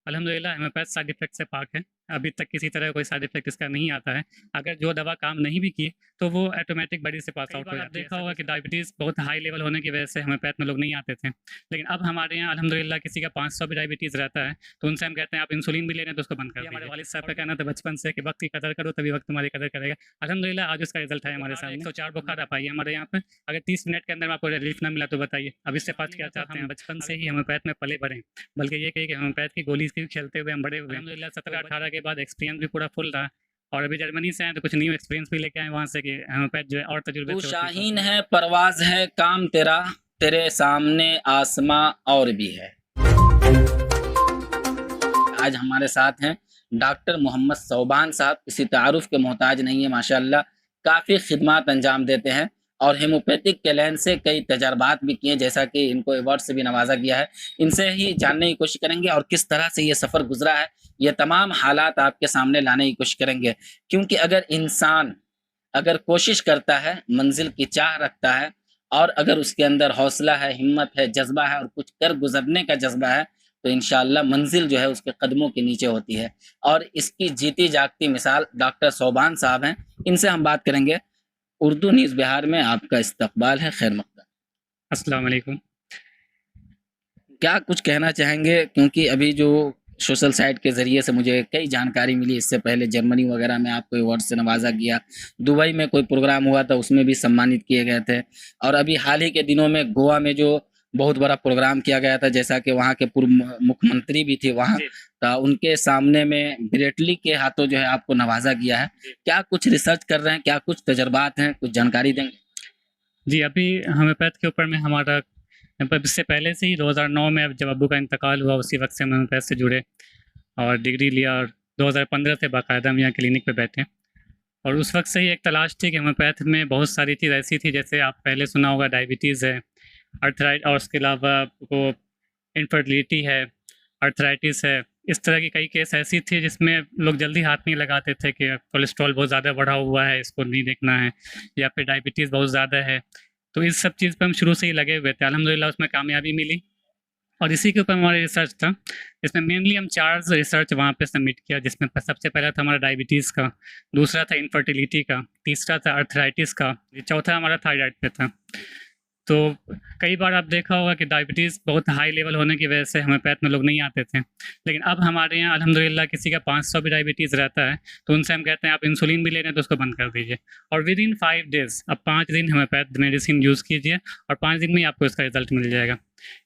अल्हम्दुलिल्लाह homeopath side effect से पाक है। अभी तक किसी तरह कोई साइड इफ़ेक्ट इसका नहीं आता है। अगर जो दवा काम नहीं भी की, तो वो ऑटोमैटिक बॉडी से पास आउट हो जाती है। आप देखा होगा कि डायबिटीज़ बहुत हाई लेवल होने की वजह से होम्योपैथ में लोग नहीं आते थे। लेकिन अब हमारे यहाँ अल्हम्दुलिल्लाह किसी का 500 भी डायबिटीज़ रहता है, तो उनसे हम कहते हैं आप इंसुलिन भी ले रहे हैं तो उसको बंद कर दीजिए। हमारे वालिद साहब का कहना था बचपन से कि वक़्त की कदर करो तभी वक़्त तुम्हारी कदर करेगा। अल्हम्दुलिल्लाह आज उसका रिज़ल्ट है हमारे सामने। 104 बुखार आप आइए हमारे यहाँ पे, अगर 30 मिनट के अंदर में आपको रिलीफ़ ना मिला तो बताइए, अब इससे पास क्या चाहते हैं? बचपन से ही होम्योपैथ में पले-बढ़े हैं। बल्कि ये कहिए कि होम्योपैथ की गोली से खेलते हुए हम बड़े हुए हैं। अल्हम्दुलिल्लाह 17-18 के बाद एक्सपीरियंस भी पूरा फुल रहा और अभी जर्मनी से आए तो कुछ न्यू एक्सपीरियंस भी लेके आए वहाँ से कि होम्योपैथ जो है और तजुर्बे तू से शाहीन है परवाज़ है काम तेरा, तेरे सामने आसमां और भी है। आज हमारे साथ हैं डॉक्टर मोहम्मद सौबान साहब, किसी तारुफ के मोहताज नहीं है माशाअल्लाह, काफ़ी खिदमात अंजाम देते हैं और हेमोपैथिक के लाइन से कई तजर्बात भी किए, जैसा कि इनको अवार्ड से भी नवाजा गया है। इनसे ही जानने की कोशिश करेंगे और किस तरह से ये सफ़र गुजरा है, ये तमाम हालात आपके सामने लाने की कोशिश करेंगे। क्योंकि अगर इंसान अगर कोशिश करता है, मंजिल की चाह रखता है और अगर उसके अंदर हौसला है, हिम्मत है, जज्बा है और कुछ कर गुजरने का जज्बा है, तो इंशाअल्लाह मंजिल जो है उसके कदमों के नीचे होती है। और इसकी जीती जागती मिसाल डॉक्टर सौबान साहब हैं। इनसे हम बात करेंगे। उर्दू न्यूज़ बिहार में आपका इस्तकबाल है, खैर मकदम। अस्सलाम वालेकुम। क्या कुछ कहना चाहेंगे? क्योंकि अभी जो सोशल साइट के ज़रिए से मुझे कई जानकारी मिली, इससे पहले जर्मनी वगैरह में आपको अवार्ड से नवाजा गया, दुबई में कोई प्रोग्राम हुआ था उसमें भी सम्मानित किए गए थे और अभी हाल ही के दिनों में गोवा में जो बहुत बड़ा प्रोग्राम किया गया था, जैसा कि वहाँ के पूर्व मुख्यमंत्री भी थे वहाँ, तो उनके सामने में ब्रेटली के हाथों जो है आपको नवाजा गया है। क्या कुछ रिसर्च कर रहे हैं, क्या कुछ तजर्बात हैं, कुछ जानकारी देंगे? जी, अभी होम्योपैथ के ऊपर में हमारा इससे पहले से ही 2009 में जब अब्बू का इंतकाल हुआ उसी वक्त से हम होम्योपैथ से जुड़े और डिग्री लिया और 2015 से बाकायदा हम यहाँ क्लिनिक पे बैठे और उस वक्त से ही एक तलाश थी कि होम्योपैथ में बहुत सारी चीज़ ऐसी थी, जैसे आप पहले सुना होगा डायबिटीज़ है, अर्थराइट और उसके अलावा वो इनफर्टिलिटी है, अर्थराइटिस है। इस तरह की कई केस ऐसी थी जिसमें लोग जल्दी हाथ नहीं लगाते थे कि कोलेस्ट्रॉल बहुत ज़्यादा बढ़ा हुआ है, इसको नहीं देखना है, या फिर डायबिटीज़ बहुत ज़्यादा है। तो इस सब चीज़ पे हम शुरू से ही लगे हुए थे। अल्हम्दुलिल्लाह उसमें कामयाबी मिली और इसी के ऊपर हमारा रिसर्च था। इसमें मेनली हम 4 रिसर्च वहाँ पे सबमिट किया, जिसमें सबसे पहला था हमारा डायबिटीज़ का, दूसरा था इनफर्टिलिटी का, तीसरा था अर्थराइटिस का, चौथा हमारा थायराइड पे था। तो कई बार आप देखा होगा कि डायबिटीज़ बहुत हाई लेवल होने की वजह से होम्योपैथ में लोग नहीं आते थे। लेकिन अब हमारे यहाँ अल्हम्दुलिल्लाह किसी का 500 भी डायबिटीज़ रहता है, तो उनसे हम कहते हैं आप इंसुलिन भी ले रहे हैं तो उसको बंद कर दीजिए और विदिन 5 डेज़ आप 5 दिन होम्योपैथ मेडिसिन यूज़ कीजिए और 5 दिन में ही आपको इसका रिज़ल्ट मिल जाएगा।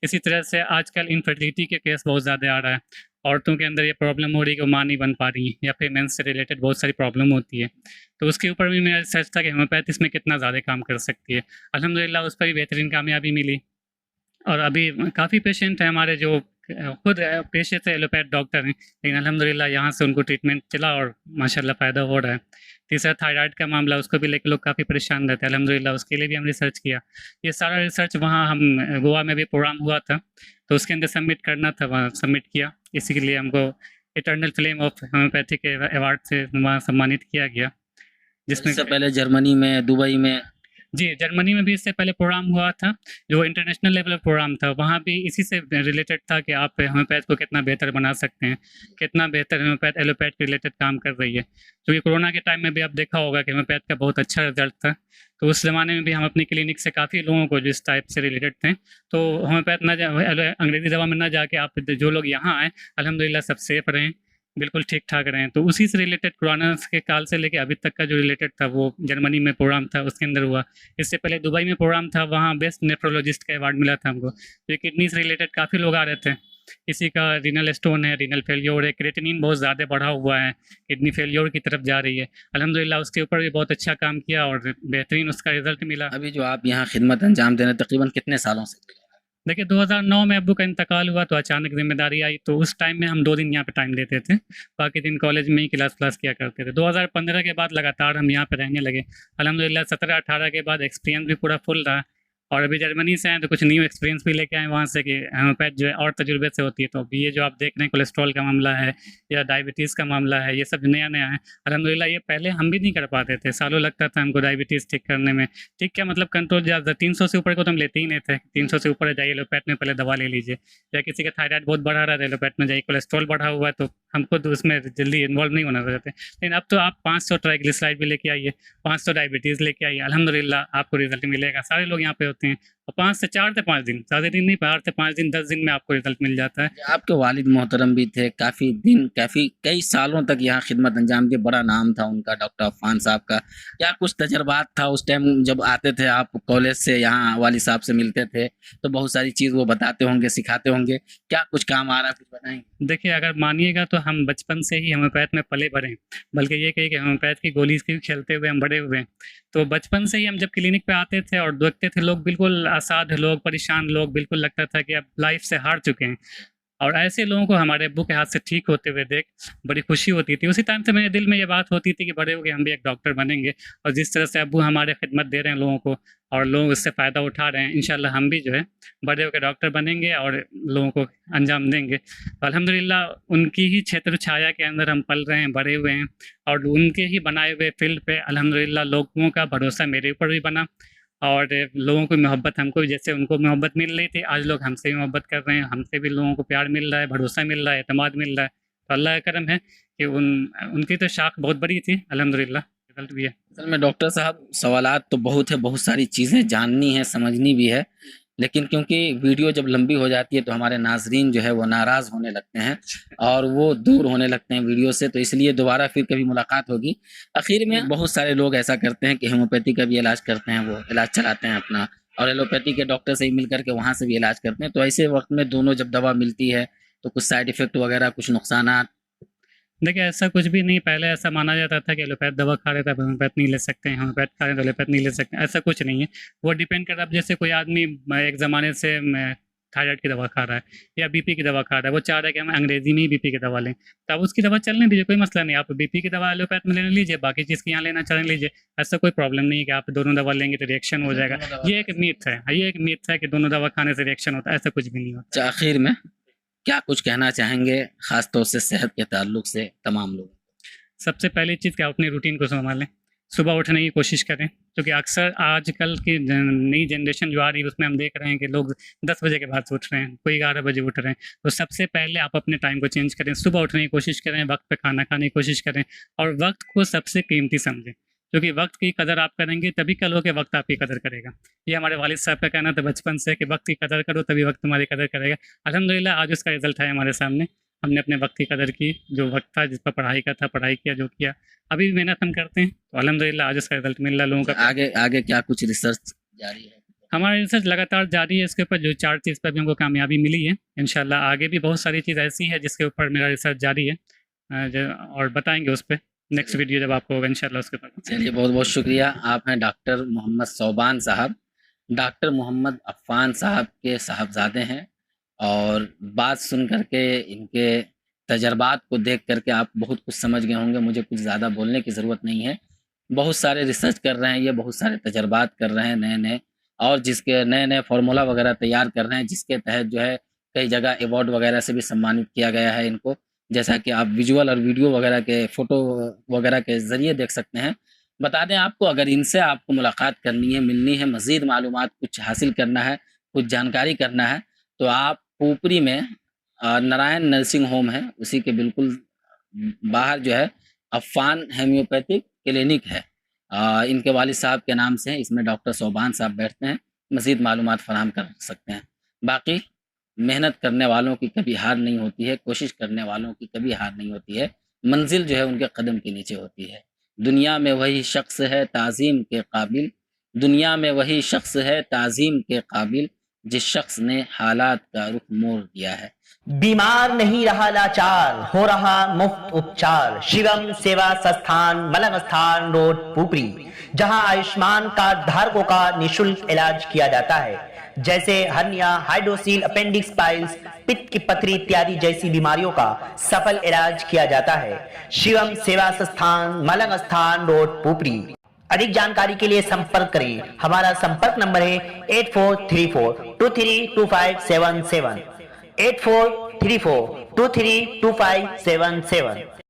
इसी तरह से आजकल इनफर्टिलिटी के केस बहुत ज़्यादा आ रहा है। औरतों के अंदर ये प्रॉब्लम हो रही है कि वो माँ नहीं बन पा रही हैं या फिर मेंस से रिलेटेड बहुत सारी प्रॉब्लम होती है। तो उसके ऊपर भी मेरा रिसर्च था कि होम्योपैथ इसमें कितना ज़्यादा काम कर सकती है। अल्हम्दुलिल्लाह उस पर भी बेहतरीन कामयाबी मिली और अभी काफ़ी पेशेंट हैं हमारे जो खुद पेशे से एलोपैथ डॉक्टर हैं, लेकिन अल्हम्दुलिल्लाह यहाँ से उनको ट्रीटमेंट चला और माशाल्लाह फ़ायदा हो रहा है। तीसरा थायराइड का मामला, उसको भी लेके लोग काफ़ी परेशान रहते हैं, अल्हम्दुलिल्लाह उसके लिए भी हम रिसर्च किया। ये सारा रिसर्च वहाँ हम गोवा में भी प्रोग्राम हुआ था, तो उसके अंदर सबमिट करना था, वहाँ सबमिट किया। इसी के लिए हमको इटर्नल फ्लेम ऑफ होम्योपैथी के अवार्ड से वहाँ सम्मानित किया गया, जिसमें इससे पहले जर्मनी में, दुबई में। जी, जर्मनी में भी इससे पहले प्रोग्राम हुआ था, जो इंटरनेशनल लेवल प्रोग्राम था, वहाँ भी इसी से रिलेटेड था कि आप होम्योपैथ को कितना बेहतर बना सकते हैं, कितना बेहतर होम्योपैथ एलोपैथ के रिलेटेड काम कर रही है। क्योंकि कोरोना के टाइम में भी आप देखा होगा कि होम्योपैथ का बहुत अच्छा रिज़ल्ट था, तो उस ज़माने में भी हम अपनी क्लिनिक से काफ़ी लोगों को जिस टाइप से रिलेटेड थे, तो होम्योपैथ ना जा अंग्रेज़ी दवा में ना जाके आप जो लोग यहाँ आए, अल्हम्दुलिल्लाह सब सेफ रहें, बिल्कुल ठीक-ठाक रहें। तो उसी से रिलेटेड कोरोना के काल से लेके अभी तक का जो रिलेटेड था, वो जर्मनी में प्रोग्राम था, उसके अंदर हुआ। इससे पहले दुबई में प्रोग्राम था, वहाँ बेस्ट नेफ्रोलॉजिस्ट का अवार्ड मिला था हमको। तो ये किडनी से रिलेटेड काफ़ी लोग आ रहे थे। किसी का रीनल स्टोन है, रीनल फेल्योर है, क्रिएटिनिन बहुत ज़्यादा बढ़ा हुआ है, किडनी फेल्योर की तरफ जा रही है। अल्हम्दुलिल्लाह उसके ऊपर भी बहुत अच्छा काम किया और बेहतरीन उसका रिज़ल्ट मिला। अभी जो आप यहाँ खिदमत अंजाम दे रहे हैं, तकरीबन कितने सालों से? देखिए 2009 में अब्बू का इंतकाल हुआ तो अचानक ज़िम्मेदारी आई, तो उस टाइम में हम 2 दिन यहाँ पे टाइम देते थे, बाकी दिन कॉलेज में ही क्लास किया करते थे। 2015 के बाद लगातार हम यहाँ पे रहने लगे। अल्हम्दुलिल्लाह 17-18 के बाद एक्सपीरियंस भी पूरा फुल रहा और अभी जर्मनी से आए तो कुछ न्यू एक्सपीरियंस भी लेके आए वहाँ से कि होम्योपैथ जो है और तजुर्बे से होती है। तो अभी ये जो आप देख रहे हैं कोलेस्ट्रॉल का मामला है या डायबिटीज़ का मामला है, ये सब नया नया है अल्हम्दुलिल्लाह। ये पहले हम भी नहीं कर पाते थे, सालों लगता था हमको डायबिटीज़ ठीक करने में। ठीक क्या मतलब कंट्रोल ज़्यादा 300 से ऊपर को तो हम लेते ही नहीं थे। 300 से ऊपर जाइए एलोपैथ में पहले दवा ले लीजिए, या किसी का थायराइड बहुत बढ़ा रहा है एलोपैथ में जाइए, कोलेस्ट्रॉल बढ़ा हुआ है तो हमको तो उसमें जल्दी इन्वॉल्व नहीं होना चाहते। लेकिन अब तो आप 500 ट्राइग्लिसराइड भी लेके आइए, 500 डायबिटीज़ लेके आइए, अल्हम्दुलिल्लाह आपको रिजल्ट मिलेगा। सारे लोग यहाँ पे होते हैं और 5 से 4 से 5 दिन, ज़्यादा दिन नहीं, 4 से 5 दिन 10 दिन में आपको रिजल्ट मिल जाता है। आपके वालिद मोहतरम भी थे, काफ़ी कई सालों तक यहाँ खिदमत अंजाम दिए, बड़ा नाम था उनका डॉक्टर अफ़ान साहब का। क्या कुछ तजर्बात था उस टाइम जब आते थे आप कॉलेज से यहाँ वालिद साहब से मिलते थे, तो बहुत सारी चीज़ वो बताते होंगे, सिखाते होंगे, क्या कुछ काम आ रहा है, कुछ बताएंगे? देखिए अगर मानिएगा तो हम बचपन से ही होम्योपैथ में पले बढ़े हैं, बल्कि ये कहिए कि होम्योपैथ की गोली से खेलते हुए हम बड़े हुए हैं। तो बचपन से ही हम जब क्लिनिक पे आते थे और देखते थे लोग बिल्कुल असाध लोग, परेशान लोग, बिल्कुल लगता था कि अब लाइफ से हार चुके हैं, और ऐसे लोगों को हमारे अब्बू के हाथ से ठीक होते हुए देख बड़ी खुशी होती थी। उसी टाइम से मेरे दिल में ये बात होती थी कि बड़े हो गए हम भी एक डॉक्टर बनेंगे, और जिस तरह से अब्बू हमारे खिदमत दे रहे हैं लोगों को और लोग उससे फ़ायदा उठा रहे हैं, इंशाल्लाह हम भी जो है बड़े होकर डॉक्टर बनेंगे और लोगों को अंजाम देंगे। तो अल्हम्दुलिल्लाह उनकी ही छत्र छाया के अंदर हम पल रहे हैं, बड़े हुए हैं, और उनके ही बनाए हुए फील्ड पे अल्हम्दुलिल्लाह लोगों का भरोसा मेरे ऊपर भी बना, और लोगों की मोहब्बत हमको भी, जैसे उनको मोहब्बत मिल रही थी, आज लोग हमसे भी मोहब्बत कर रहे हैं, हमसे भी लोगों को प्यार मिल रहा है, भरोसा मिल रहा है, एतमाद मिल रहा है। तो अल्लाह का करम है कि उनकी तो शाख बहुत बड़ी थी, अल्हम्दुलिल्लाह रिजल्ट भी है। असल में डॉक्टर साहब सवालात तो बहुत है, बहुत सारी चीज़ें जाननी है, समझनी भी है, लेकिन क्योंकि वीडियो जब लंबी हो जाती है तो हमारे नाजरीन जो है वो नाराज़ होने लगते हैं और वो दूर होने लगते हैं वीडियो से, तो इसलिए दोबारा फिर कभी मुलाकात होगी। आखिर में बहुत सारे लोग ऐसा करते हैं कि होम्योपैथी का भी इलाज करते हैं, वो इलाज चलाते हैं अपना, और एलोपैथी के डॉक्टर से ही मिल करके वहाँ से भी इलाज करते हैं। तो ऐसे वक्त में दोनों जब दवा मिलती है तो कुछ साइड इफ़ेक्ट वगैरह, कुछ नुकसानात? देखिए ऐसा कुछ भी नहीं, पहले ऐसा माना जाता था कि एलोपैथ दवा खा रहे थे, अब होम्योपैथ नहीं ले सकते हैं, होम्योपैथ खा रहे हैं तो एलोपैथ नहीं ले सकते हैं, ऐसा कुछ नहीं है। वो डिपेंड कर रहा है, अब जैसे कोई आदमी एक ज़माने से थायराइड की दवा खा रहा है या बीपी की दवा खा रहा है, वो चाह रहा है कि हम अंग्रेज़ी में ही बीपी की दवा लें, तो आप उसकी दवा चलने दीजिए, कोई मसला नहीं। आप बीपी की दवा एलोपैथ में लेने लीजिए, बाकी चीज़ की यहाँ लेना चलने लीजिए, ऐसा कोई प्रॉब्लम नहीं है कि आप दोनों दवा लेंगे तो रिएक्शन हो जाएगा। ये एक मिथ है, ये एक मिथ है कि दोनों दवा खाने से रिएक्शन होता है, ऐसा कुछ भी नहीं होता। अच्छा, आखिर में क्या कुछ कहना चाहेंगे ख़ास तौर से सेहत के ताल्लुक से तमाम लोग? सबसे पहली चीज़ कि आप अपनी रूटीन को संभालें, सुबह उठने की कोशिश करें, क्योंकि अक्सर आजकल की नई जनरेशन जो आ रही है उसमें हम देख रहे हैं कि लोग 10 बजे के बाद से उठ रहे हैं, कोई 11 बजे उठ रहे हैं। तो सबसे पहले आप अपने टाइम को चेंज करें, सुबह उठने की कोशिश करें, वक्त पे खाना खाने की कोशिश करें, और वक्त को सबसे कीमती समझें, क्योंकि वक्त की कदर आप करेंगे तभी कल हो के वक्त आपकी कदर करेगा। ये हमारे वालिद साहब का कहना था बचपन से कि वक्त की कदर करो तभी वक्त तुम्हारी कदर करेगा। अल्हम्दुलिल्लाह आज उसका रिजल्ट है हमारे सामने, हमने अपने वक्त की कदर की, जो वक्त था जिस पर पढ़ाई का था पढ़ाई किया, जो किया, अभी भी मेहनत हम करते हैं, तो अल्हम्दुलिल्लाह आज उसका रिजल्ट मिल रहा है लोगों का। आगे आगे क्या कुछ रिसर्च जारी है? हमारा रिसर्च लगातार जारी है इसके ऊपर, जो 4 चीज़ पर भी हमको कामयाबी मिली है, इंशाल्लाह आगे भी बहुत सारी चीज़ ऐसी है जिसके ऊपर मेरा रिसर्च जारी है, और बताएंगे उस पर नेक्स्ट वीडियो जब आपको होगा इंशाल्लाह उसके ऊपर। चलिए, बहुत बहुत शुक्रिया। आप हैं डॉक्टर मोहम्मद सौबान साहब, डॉक्टर मोहम्मद अफ़ान साहब के साहबजादे हैं, और बात सुन करके, इनके तजर्बात को देख करके आप बहुत कुछ समझ गए होंगे, मुझे कुछ ज़्यादा बोलने की ज़रूरत नहीं है। बहुत सारे रिसर्च कर रहे हैं ये, बहुत सारे तजर्बात कर रहे हैं नए-नए, और जिसके नए-नए फार्मूला वगैरह तैयार कर रहे हैं, जिसके तहत जो है कई जगह अवार्ड वगैरह से भी सम्मानित किया गया है इनको, जैसा कि आप विजुअल और वीडियो वगैरह के फ़ोटो वगैरह के ज़रिए देख सकते हैं। बता दें आपको, अगर इनसे आपको मुलाकात करनी है, मिलनी है, मज़ीद मालूमात कुछ हासिल करना है, कुछ जानकारी करना है, तो आप पुपरी में नारायण नर्सिंग होम है, उसी के बिल्कुल बाहर जो है अफ़ान होम्योपैथिक क्लिनिक है। इनके वालिद साहब के नाम से है, इसमें डॉक्टर सौबान साहब बैठते हैं, मज़ीद मालूमात फ़राहम कर सकते हैं। बाकी मेहनत करने वालों की कभी हार नहीं होती है, कोशिश करने वालों की कभी हार नहीं होती है, मंजिल जो है उनके कदम के नीचे होती है। दुनिया में वही शख्स है ताज़ीम के काबिल, दुनिया में वही शख्स है ताज़ीम के काबिल, जिस शख्स ने हालात का रुख मोड़ दिया है। बीमार नहीं रहा लाचार, हो रहा मुफ्त उपचार। शिवम सेवा संस्थान, मलंग स्थान रोड, पुपरी, जहां आयुष्मान कार्ड धारकों का निशुल्क इलाज किया जाता है, जैसे हर्निया, हाइड्रोसील, अपेंडिक्स पाइल्स, पित्त की पथरी इत्यादि जैसी बीमारियों का सफल इलाज किया जाता है। शिवम सेवा संस्थान, मलंग स्थान रोड, पुपरी। अधिक जानकारी के लिए संपर्क करें। हमारा संपर्क नंबर है 8434232577 8434232577।